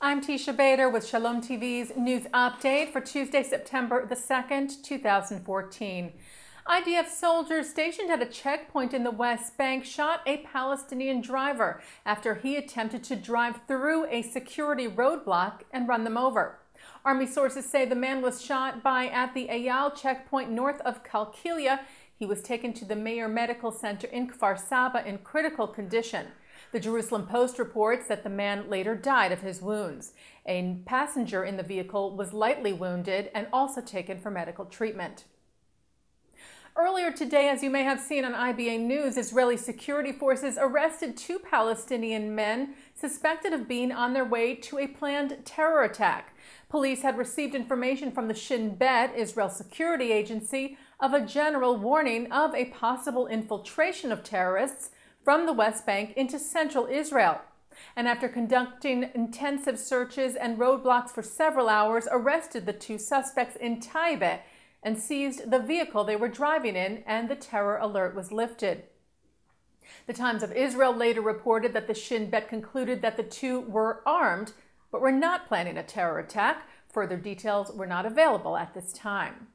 I'm Teisha Bader with Shalom TV's news update for Tuesday, September the 2nd, 2014. IDF soldiers stationed at a checkpoint in the West Bank shot a Palestinian driver after he attempted to drive through a security roadblock and run them over. Army sources say the man was shot at the Eyal checkpoint north of Kalkilia. He was taken to the Meir Medical Center in Kfar Saba in critical condition. The Jerusalem Post reports that the man later died of his wounds. A passenger in the vehicle was lightly wounded and also taken for medical treatment. Earlier today, as you may have seen on IBA News, Israeli security forces arrested two Palestinian men suspected of being on their way to a planned terror attack. Police had received information from the Shin Bet, Israel security agency, of a general warning of a possible infiltration of terrorists from the West Bank into central Israel. And after conducting intensive searches and roadblocks for several hours, arrested the two suspects in Taibe and seized the vehicle they were driving in, and the terror alert was lifted. The Times of Israel later reported that the Shin Bet concluded that the two were armed, but were not planning a terror attack. Further details were not available at this time.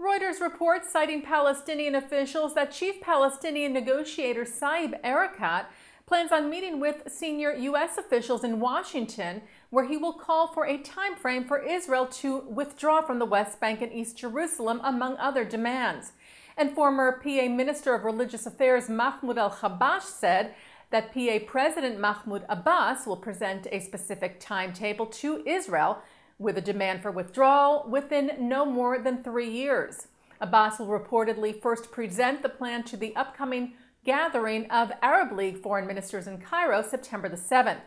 Reuters reports, citing Palestinian officials, that Chief Palestinian negotiator Saeb Erekat plans on meeting with senior U.S. officials in Washington, where he will call for a time frame for Israel to withdraw from the West Bank and East Jerusalem, among other demands. And former PA Minister of Religious Affairs Mahmoud al-Khabash said that PA President Mahmoud Abbas will present a specific timetable to Israel with a demand for withdrawal within no more than 3 years. Abbas will reportedly first present the plan to the upcoming gathering of Arab League foreign ministers in Cairo, September the 7th.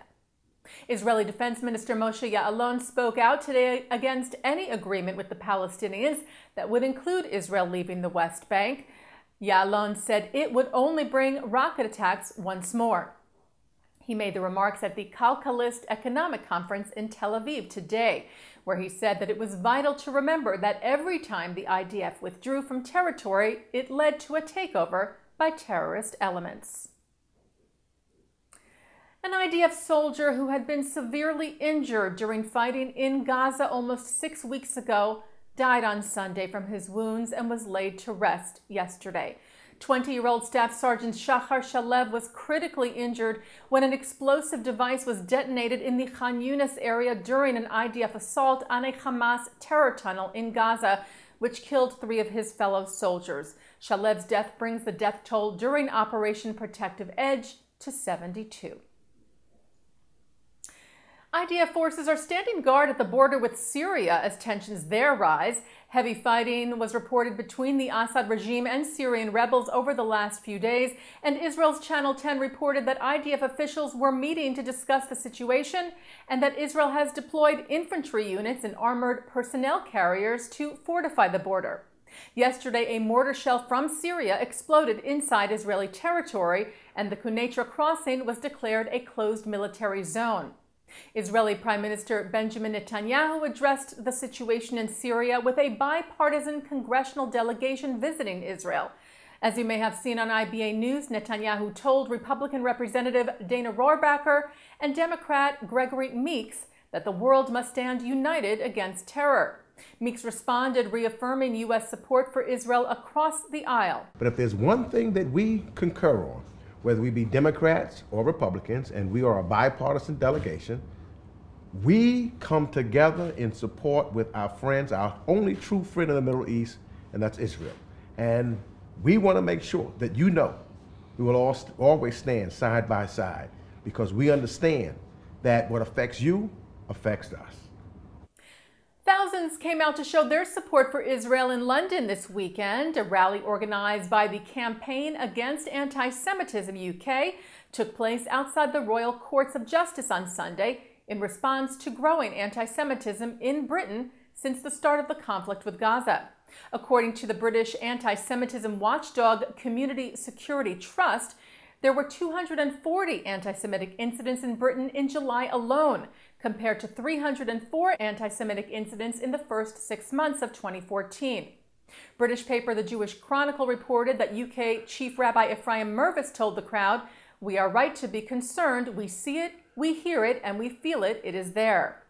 Israeli Defense Minister Moshe Ya'alon spoke out today against any agreement with the Palestinians that would include Israel leaving the West Bank. Ya'alon said it would only bring rocket attacks once more. He made the remarks at the Calcalist Economic Conference in Tel Aviv today, where he said that it was vital to remember that every time the IDF withdrew from territory, it led to a takeover by terrorist elements. An IDF soldier who had been severely injured during fighting in Gaza almost 6 weeks ago died on Sunday from his wounds and was laid to rest yesterday. 20-year-old Staff Sergeant Shachar Shalev was critically injured when an explosive device was detonated in the Khan Yunis area during an IDF assault on a Hamas terror tunnel in Gaza, which killed 3 of his fellow soldiers. Shalev's death brings the death toll during Operation Protective Edge to 72. IDF forces are standing guard at the border with Syria as tensions there rise. Heavy fighting was reported between the Assad regime and Syrian rebels over the last few days, and Israel's Channel 10 reported that IDF officials were meeting to discuss the situation and that Israel has deployed infantry units and armored personnel carriers to fortify the border. Yesterday, a mortar shell from Syria exploded inside Israeli territory, and the Quneitra crossing was declared a closed military zone. Israeli Prime Minister Benjamin Netanyahu addressed the situation in Syria with a bipartisan congressional delegation visiting Israel. As you may have seen on IBA News, Netanyahu told Republican Representative Dana Rohrabacher and Democrat Gregory Meeks that the world must stand united against terror. Meeks responded, reaffirming U.S. support for Israel across the aisle. But if there's one thing that we concur on, whether we be Democrats or Republicans, and we are a bipartisan delegation, we come together in support with our friends, our only true friend in the Middle East, and that's Israel. And we want to make sure that we will always stand side by side, because we understand that what affects you affects us. Thousands came out to show their support for Israel in London this weekend. A rally organized by the Campaign Against Anti-Semitism UK took place outside the Royal Courts of Justice on Sunday in response to growing anti-Semitism in Britain since the start of the conflict with Gaza. According to the British anti-Semitism watchdog Community Security Trust, there were 240 anti-Semitic incidents in Britain in July alone, compared to 304 anti-Semitic incidents in the first 6 months of 2014. British paper The Jewish Chronicle reported that UK Chief Rabbi Ephraim Mervis told the crowd, "We are right to be concerned. We see it We hear it and we feel it. It is there.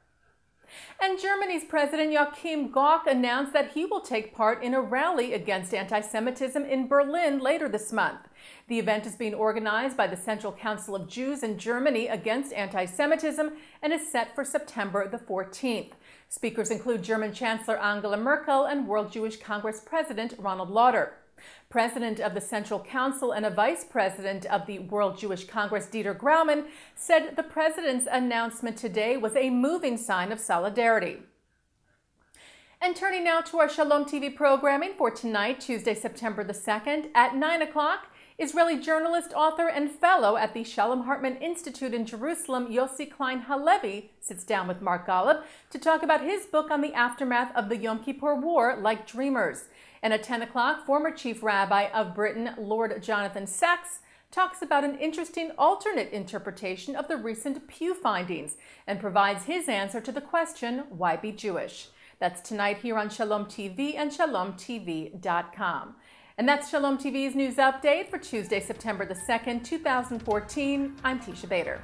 And Germany's President Joachim Gauck announced that he will take part in a rally against anti-Semitism in Berlin later this month. The event is being organized by the Central Council of Jews in Germany Against Anti-Semitism and is set for September the 14th. Speakers include German Chancellor Angela Merkel and World Jewish Congress President Ronald Lauder. President of the Central Council and a Vice President of the World Jewish Congress, Dieter Grauman, said the President's announcement today was a moving sign of solidarity. And turning now to our Shalom TV programming for tonight, Tuesday, September the 2nd, at 9 o'clock, Israeli journalist, author, and fellow at the Shalom Hartman Institute in Jerusalem, Yossi Klein Halevi, sits down with Mark Golub to talk about his book on the aftermath of the Yom Kippur War, Like Dreamers. And at 10 o'clock, former Chief Rabbi of Britain, Lord Jonathan Sacks, talks about an interesting alternate interpretation of the recent Pew findings and provides his answer to the question, why be Jewish? That's tonight here on Shalom TV and ShalomTV.com. And that's Shalom TV's news update for Tuesday, September the 2nd, 2014. I'm Teisha Bader.